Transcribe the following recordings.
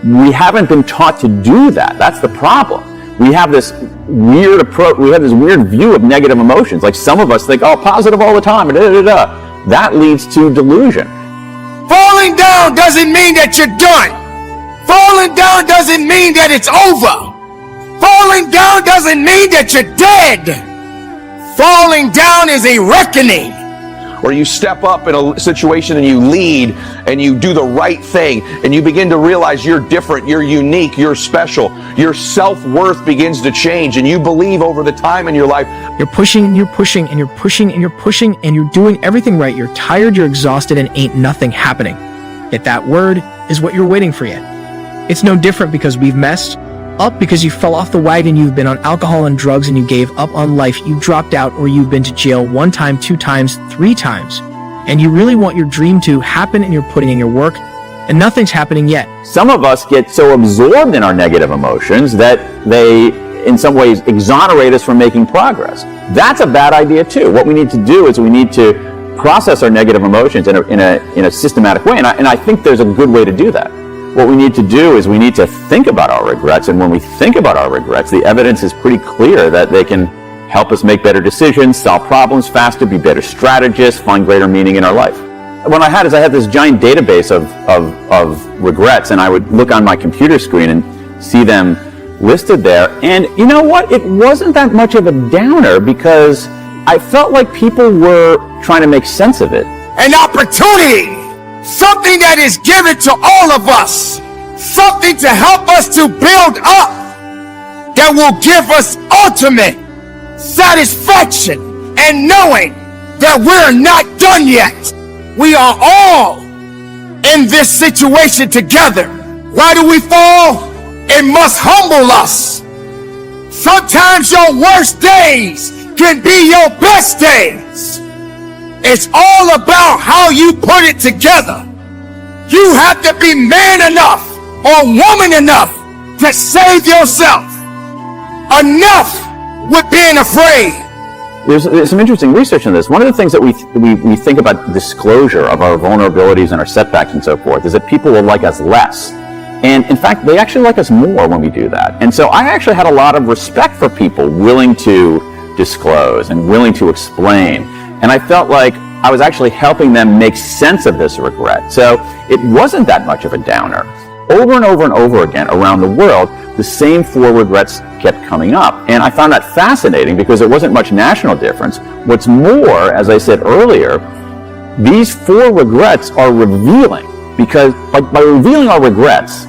we haven't been taught to do that. That's the problem. We have this weird approach, we have this weird view of negative emotions. Like some of us think, oh, positive all the time, That leads to delusion. Falling down doesn't mean that you're done. Falling down doesn't mean that it's over. Falling down doesn't mean that you're dead. Falling down is a reckoning. Or you step up in a situation and you lead and you do the right thing and you begin to realize you're different, you're unique, you're special. Your self-worth begins to change and you believe over the time in your life. You're pushing and you're pushing and you're pushing and you're pushing and you're doing everything right. You're tired, you're exhausted, and ain't nothing happening. Yet that word is what you're waiting for yet. It's no different because we've messed up, because you fell off the wagon, you've been on alcohol and drugs, and you gave up on life, you dropped out, or you've been to jail 1 time, 2 times, 3 times. And you really want your dream to happen and you're putting in your work and nothing's happening yet. Some of us get so absorbed in our negative emotions that they, in some ways, exonerate us from making progress. That's a bad idea too. What we need to do is we need to process our negative emotions in a systematic way, and I think there's a good way to do that. What we need to do is we need to think about our regrets, and when we think about our regrets, the evidence is pretty clear that they can help us make better decisions, solve problems faster, be better strategists, find greater meaning in our life. What I had this giant database of regrets, and I would look on my computer screen and see them listed there, and you know what? It wasn't that much of a downer because I felt like people were trying to make sense of it. An opportunity! Something that is given to all of us. Something to help us to build up that will give us ultimate satisfaction and knowing that we're not done yet. We are all in this situation together. Why do we fall? It must humble us. Sometimes your worst days can be your best days. It's all about how you put it together. You have to be man enough or woman enough to save yourself. Enough with being afraid. There's some interesting research on this. One of the things that we think about disclosure of our vulnerabilities and our setbacks and so forth is that people will like us less. And in fact, they actually like us more when we do that. And so I actually had a lot of respect for people willing to disclose and willing to explain. And I felt like I was actually helping them make sense of this regret. So it wasn't that much of a downer. Over and over and over again around the world, the same 4 regrets kept coming up. And I found that fascinating because there wasn't much national difference. What's more, as I said earlier, these 4 regrets are revealing, because by revealing our regrets,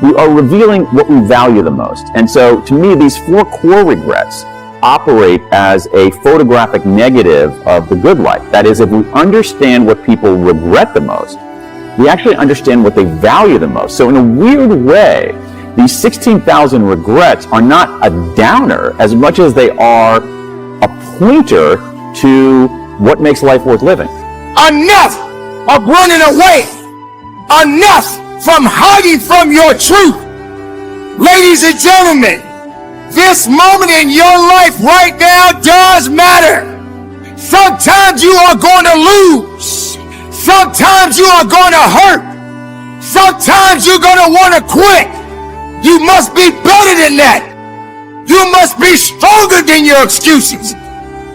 we are revealing what we value the most. And so to me, these 4 core regrets operate as a photographic negative of the good life. That is, if we understand what people regret the most, we actually understand what they value the most. So in a weird way, these 16,000 regrets are not a downer as much as they are a pointer to what makes life worth living. Enough of running away. Enough from hiding from your truth. Ladies and gentlemen, this moment in your life right now does matter. Sometimes you are going to lose. Sometimes you are going to hurt. Sometimes you're going to want to quit. You must be better than that. You must be stronger than your excuses.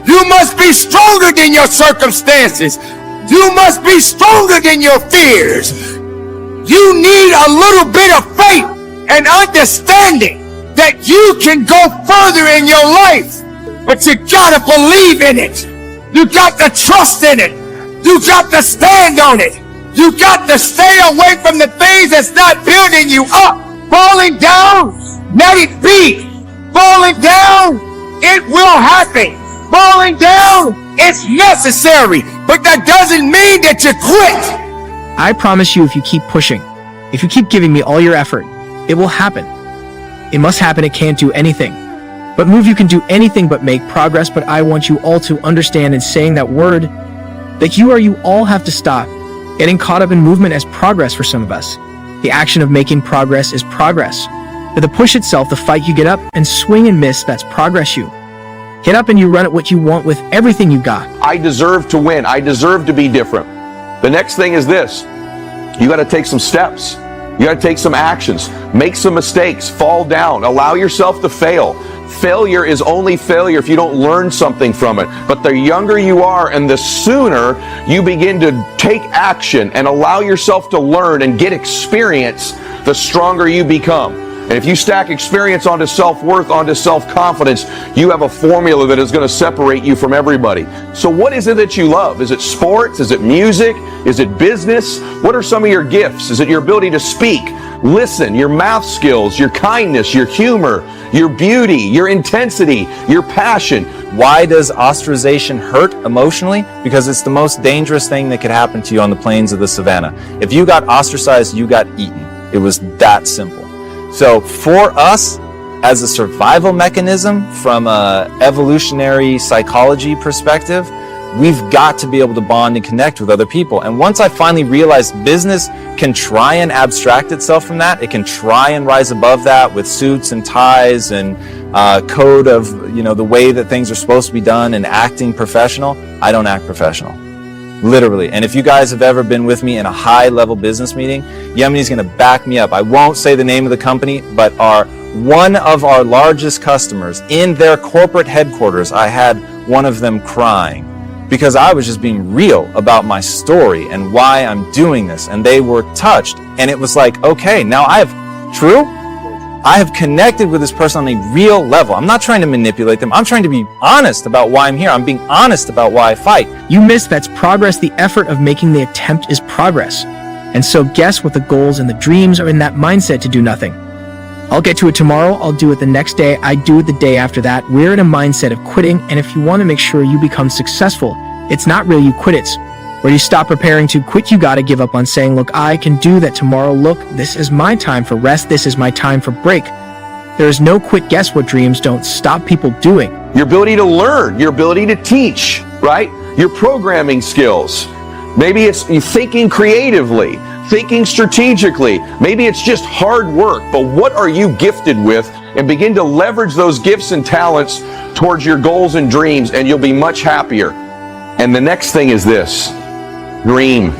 You must be stronger than your circumstances. You must be stronger than your fears. You need a little bit of faith and understanding that you can go further in your life, but you gotta believe in it. You got to trust in it. You got to stand on it. You got to stay away from the things that's not building you up. Falling down, let it be. Falling down, it will happen. Falling down, it's necessary, but that doesn't mean that you quit. I promise you, if you keep pushing, if you keep giving me all your effort, it will happen. It must happen. It can't do anything but move. You can do anything but make progress. But I want you all to understand in saying that word that you all have to stop getting caught up in movement as progress. For some of us, the action of making progress is progress. But the push itself, the fight, you get up and swing and miss, that's progress. You get up and you run at what you want with everything you got. I deserve to win. I deserve to be different. The next thing is this. You got to take some steps. You got to take some actions, make some mistakes, fall down, allow yourself to fail. Failure is only failure if you don't learn something from it. But the younger you are and the sooner you begin to take action and allow yourself to learn and get experience, the stronger you become. And if you stack experience onto self-worth, onto self-confidence, you have a formula that is going to separate you from everybody. So what is it that you love? Is it sports? Is it music? Is it business? What are some of your gifts? Is it your ability to speak, listen, your math skills, your kindness, your humor, your beauty, your intensity, your passion? Why does ostracization hurt emotionally? Because it's the most dangerous thing that could happen to you on the plains of the savannah. If you got ostracized, you got eaten. It was that simple. So for us, as a survival mechanism from an evolutionary psychology perspective, we've got to be able to bond and connect with other people. And once I finally realized business can try and abstract itself from that, it can try and rise above that with suits and ties and code of, the way that things are supposed to be done and acting professional. I don't act professional. Literally. And if you guys have ever been with me in a high-level business meeting, Yemeni's going to back me up. I won't say the name of the company, but one of our largest customers in their corporate headquarters, I had one of them crying because I was just being real about my story and why I'm doing this. And they were touched. And it was like, okay, now I have connected with this person on a real level. I'm not trying to manipulate them. I'm trying to be honest about why I'm here. I'm being honest about why I fight. You missed that's progress. The effort of making the attempt is progress. And so guess what the goals and the dreams are in that mindset to do nothing. I'll get to it tomorrow. I'll do it the next day. I do it the day after that. We're in a mindset of quitting. And if you want to make sure you become successful, it's not really you quit. It's where you stop preparing to quit. You got to give up on saying, look, I can do that tomorrow. Look, this is my time for rest. This is my time for break. There is no quit. Guess what dreams don't stop people doing? Your ability to learn, your ability to teach, right? Your programming skills. Maybe it's you thinking creatively, thinking strategically. Maybe it's just hard work, but what are you gifted with? And begin to leverage those gifts and talents towards your goals and dreams, and you'll be much happier. And the next thing is this: dream.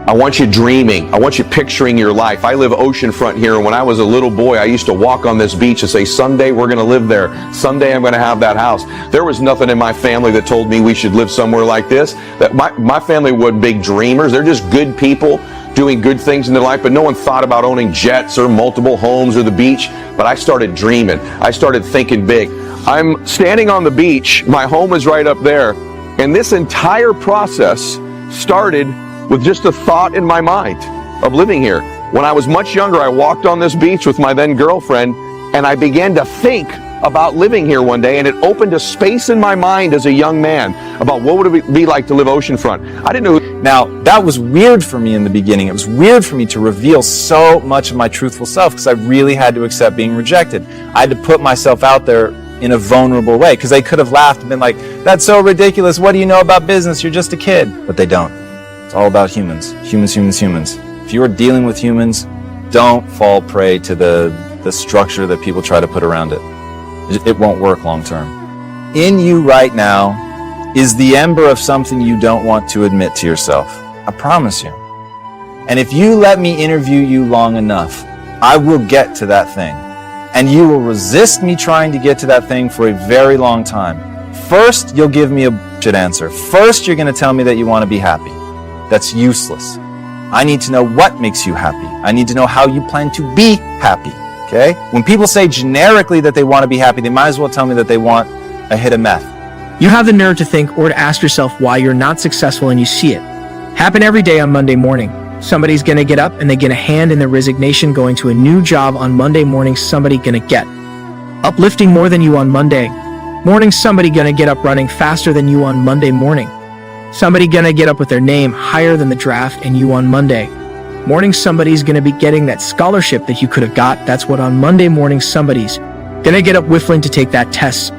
I want you dreaming. I want you picturing your life. I live oceanfront here, and when I was a little boy, I used to walk on this beach and say, someday we're going to live there. Someday I'm going to have that house. There was nothing in my family that told me we should live somewhere like this. That my family wasn't big dreamers. They're just good people doing good things in their life, but no one thought about owning jets or multiple homes or the beach. But I started dreaming. I started thinking big. I'm standing on the beach. My home is right up there. And this entire process started with just a thought in my mind of living here. When I was much younger, I walked on this beach with my then girlfriend, and I began to think about living here one day, and it opened a space in my mind as a young man about what would it be like to live oceanfront. I didn't know. Now, that was weird for me in the beginning. It was weird for me to reveal so much of my truthful self because I really had to accept being rejected. I had to put myself out there in a vulnerable way because they could have laughed and been like, that's so ridiculous. What do you know about business? You're just a kid. But they don't. It's all about humans. Humans. If you are dealing with humans, don't fall prey to the structure that people try to put around it. It won't work long term. In you right now is the ember of something you don't want to admit to yourself. I promise you. And if you let me interview you long enough, I will get to that thing. And you will resist me trying to get to that thing for a very long time. First, you'll give me a bullshit answer. First, you're going to tell me that you want to be happy. That's useless. I need to know what makes you happy. I need to know how you plan to be happy. Okay? When people say generically that they want to be happy, they might as well tell me that they want a hit of meth. You have the nerve to think or to ask yourself why you're not successful, and you see it happen every day on Monday morning. Somebody's going to get up and they get a hand in their resignation going to a new job on Monday morning. Somebody going to get uplifting more than you on Monday morning. Somebody going to get up running faster than you on Monday morning. Somebody going to get up with their name higher than the draft and you on Monday morning. Somebody's going to be getting that scholarship that you could have got. That's what on Monday morning somebody's going to get up whiffling to take that test.